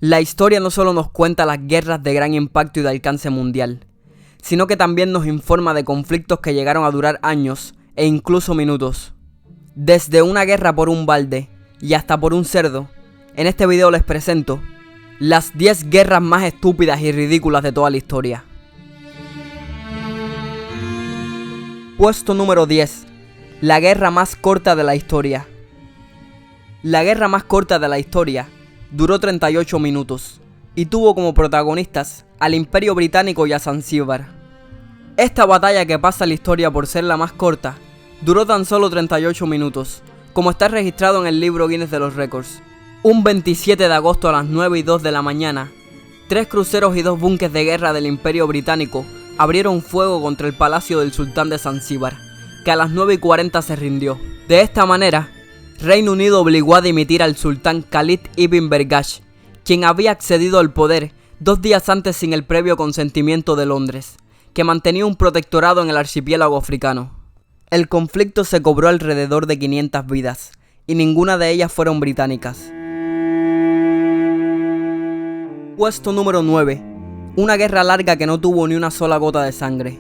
La historia no solo nos cuenta las guerras de gran impacto y de alcance mundial, sino que también nos informa de conflictos que llegaron a durar años e incluso minutos. Desde una guerra por un balde y hasta por un cerdo, en este video les presento las 10 guerras más estúpidas y ridículas de toda la historia. Puesto número 10. La guerra más corta de la historia. La guerra más corta de la historia duró 38 minutos y tuvo como protagonistas al Imperio Británico y a Zanzíbar. Esta batalla, que pasa a la historia por ser la más corta, duró tan solo 38 minutos, como está registrado en el libro Guinness de los Récords. Un 27 de agosto a las 9:02 de la mañana, 3 cruceros y 2 buques de guerra del Imperio Británico abrieron fuego contra el palacio del sultán de Zanzíbar, que a las 9:40 se rindió. De esta manera, Reino Unido obligó a dimitir al sultán Khalid ibn Bergash, quien había accedido al poder 2 días antes sin el previo consentimiento de Londres, que mantenía un protectorado en el archipiélago africano. El conflicto se cobró alrededor de 500 vidas, y ninguna de ellas fueron británicas. Puesto número 9. Una guerra larga que no tuvo ni una sola gota de sangre.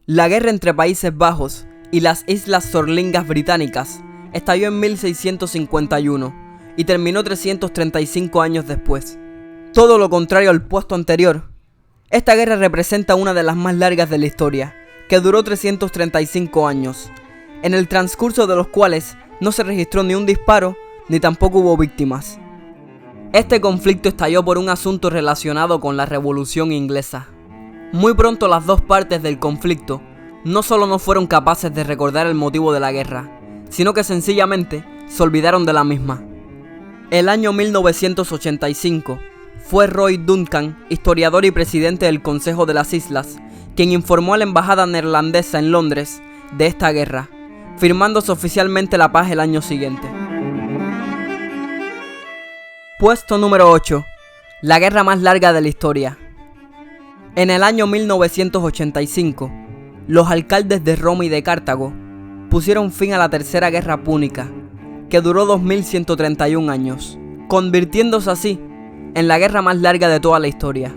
La guerra entre Países Bajos y las Islas Sorlingas británicas estalló en 1651 y terminó 335 años después. Todo lo contrario al puesto anterior, esta guerra representa una de las más largas de la historia, que duró 335 años, en el transcurso de los cuales no se registró ni un disparo, ni tampoco hubo víctimas. Este conflicto estalló por un asunto relacionado con la Revolución Inglesa. Muy pronto las dos partes del conflicto no solo no fueron capaces de recordar el motivo de la guerra, sino que sencillamente se olvidaron de la misma. El año 1985 fue Roy Duncan, historiador y presidente del Consejo de las Islas, quien informó a la embajada neerlandesa en Londres de esta guerra, firmándose oficialmente la paz el año siguiente. Puesto número 8. La guerra más larga de la historia. En el año 1985, los alcaldes de Roma y de Cartago pusieron fin a la Tercera Guerra Púnica, que duró 2131 años, convirtiéndose así en la guerra más larga de toda la historia.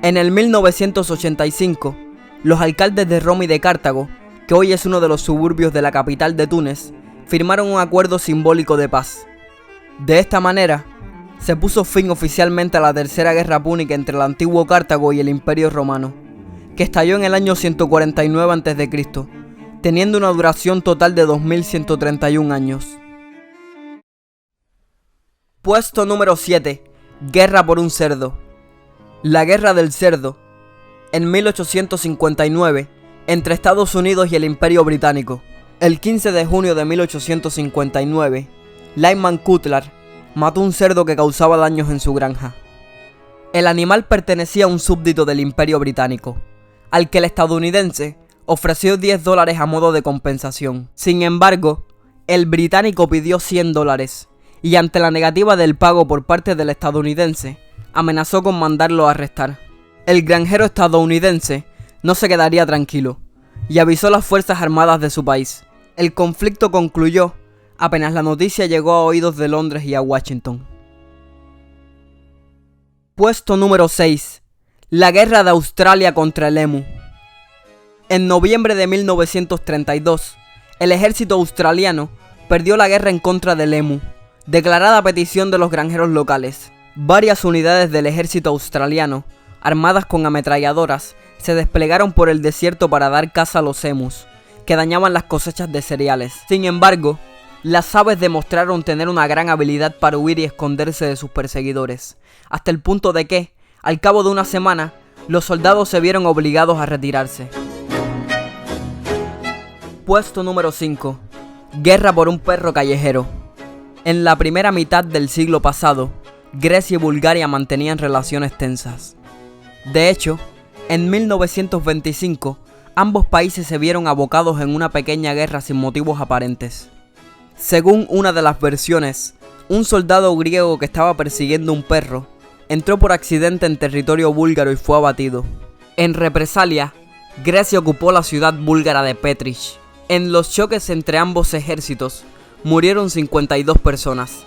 En el 1985, los alcaldes de Roma y de Cartago, que hoy es uno de los suburbios de la capital de Túnez, firmaron un acuerdo simbólico de paz. De esta manera, se puso fin oficialmente a la Tercera Guerra Púnica entre el antiguo Cartago y el Imperio Romano, que estalló en el año 149 a.C., teniendo una duración total de 2131 años. Puesto número 7. Guerra por un cerdo. La Guerra del Cerdo, en 1859, entre Estados Unidos y el Imperio Británico. El 15 de junio de 1859, Lyman Cutler mató un cerdo que causaba daños en su granja. El animal pertenecía a un súbdito del Imperio Británico, al que el estadounidense ofreció $10 a modo de compensación. Sin embargo, el británico pidió $100 y, ante la negativa del pago por parte del estadounidense, amenazó con mandarlo a arrestar. El granjero estadounidense no se quedaría tranquilo y avisó a las fuerzas armadas de su país. El conflicto concluyó apenas la noticia llegó a oídos de Londres y a Washington. Puesto número 6. La Guerra de Australia contra el emu. En noviembre de 1932, el ejército australiano perdió la guerra en contra del emu, declarada a petición de los granjeros locales. Varias unidades del ejército australiano, armadas con ametralladoras, se desplegaron por el desierto para dar caza a los emus, que dañaban las cosechas de cereales. Sin embargo, las aves demostraron tener una gran habilidad para huir y esconderse de sus perseguidores, hasta el punto de que, al cabo de una semana, los soldados se vieron obligados a retirarse. Puesto número 5. Guerra por un perro callejero. En la primera mitad del siglo pasado, Grecia y Bulgaria mantenían relaciones tensas. De hecho, en 1925, ambos países se vieron abocados en una pequeña guerra sin motivos aparentes. Según una de las versiones, un soldado griego que estaba persiguiendo un perro entró por accidente en territorio búlgaro y fue abatido. En represalia, Grecia ocupó la ciudad búlgara de Petrich. En los choques entre ambos ejércitos, murieron 52 personas,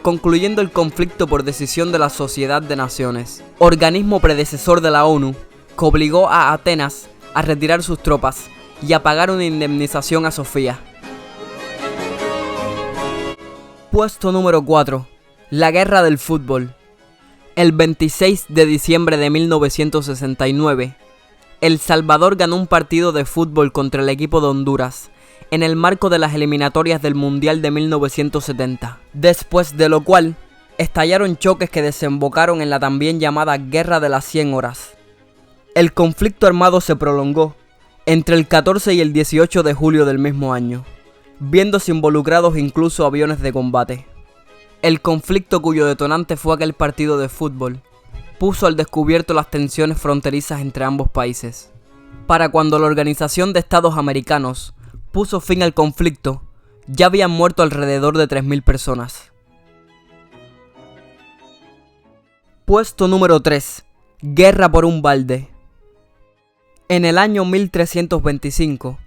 concluyendo el conflicto por decisión de la Sociedad de Naciones, organismo predecesor de la ONU, que obligó a Atenas a retirar sus tropas y a pagar una indemnización a Sofía. Puesto número 4. La Guerra del Fútbol. El 26 de diciembre de 1969, El Salvador ganó un partido de fútbol contra el equipo de Honduras, en el marco de las eliminatorias del Mundial de 1970, después de lo cual estallaron choques que desembocaron en la también llamada Guerra de las 100 Horas. El conflicto armado se prolongó entre el 14 y el 18 de julio del mismo año, viéndose involucrados incluso aviones de combate. El conflicto, cuyo detonante fue aquel partido de fútbol, puso al descubierto las tensiones fronterizas entre ambos países. Para cuando la Organización de Estados Americanos puso fin al conflicto, ya habían muerto alrededor de 3.000 personas. Puesto número 3. Guerra por un balde. En el año 1325,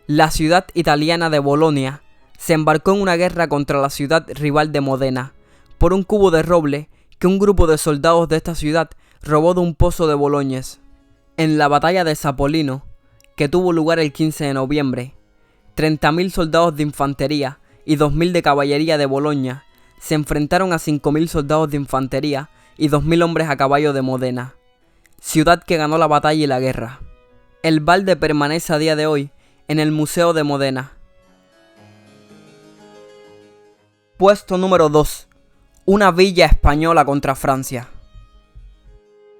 la ciudad italiana de Bolonia se embarcó en una guerra contra la ciudad rival de Módena por un cubo de roble que un grupo de soldados de esta ciudad robó de un pozo de Boloñes. En la batalla de Zapolino, que tuvo lugar el 15 de noviembre, 30.000 soldados de infantería y 2.000 de caballería de Boloña se enfrentaron a 5.000 soldados de infantería y 2.000 hombres a caballo de Módena, ciudad que ganó la batalla y la guerra. El balde permanece a día de hoy en el Museo de Módena. Puesto número 2. Una villa española contra Francia.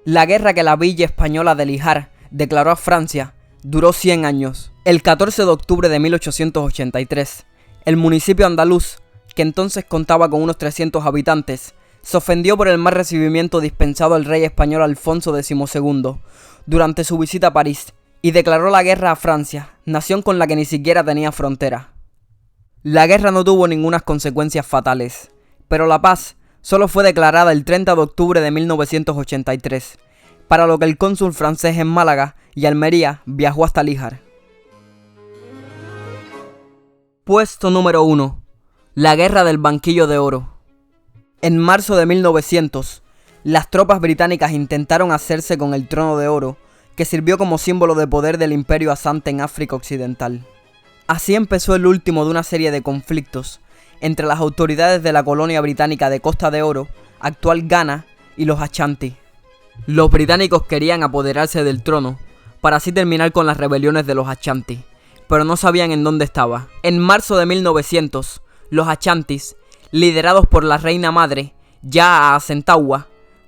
La guerra que la villa española de Líjar declaró a Francia duró 100 años. El 14 de octubre de 1883, el municipio andaluz, que entonces contaba con unos 300 habitantes, se ofendió por el mal recibimiento dispensado al rey español Alfonso XII durante su visita a París y declaró la guerra a Francia, nación con la que ni siquiera tenía frontera. La guerra no tuvo ninguna consecuencias fatales, pero la paz solo fue declarada el 30 de octubre de 1983, para lo que el cónsul francés en Málaga y Almería viajó hasta Líjar. Puesto número 1. La Guerra del Banquillo de Oro. En marzo de 1900, las tropas británicas intentaron hacerse con el trono de oro, que sirvió como símbolo de poder del Imperio Asante en África Occidental. Así empezó el último de una serie de conflictos entre las autoridades de la colonia británica de Costa de Oro, actual Ghana, y los Ashanti. Los británicos querían apoderarse del trono para así terminar con las rebeliones de los Ashanti, pero no sabían en dónde estaba. En marzo de 1900, los Ashantis, liderados por la reina madre, Yaa Asantewaa,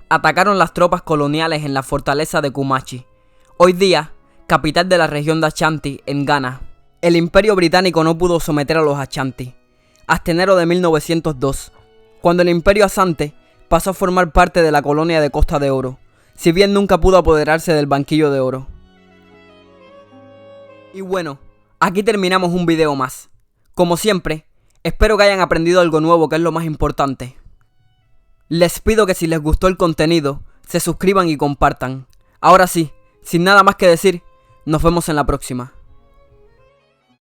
atacaron las tropas coloniales en la fortaleza de Kumachi, hoy día capital de la región de Ashanti en Ghana. El Imperio Británico no pudo someter a los Ashanti hasta enero de 1902, cuando el Imperio Asante pasó a formar parte de la colonia de Costa de Oro, si bien nunca pudo apoderarse del Banquillo de Oro. Y bueno, aquí terminamos un video más. Como siempre, espero que hayan aprendido algo nuevo, que es lo más importante. Les pido que si les gustó el contenido, se suscriban y compartan. Ahora sí, sin nada más que decir, nos vemos en la próxima.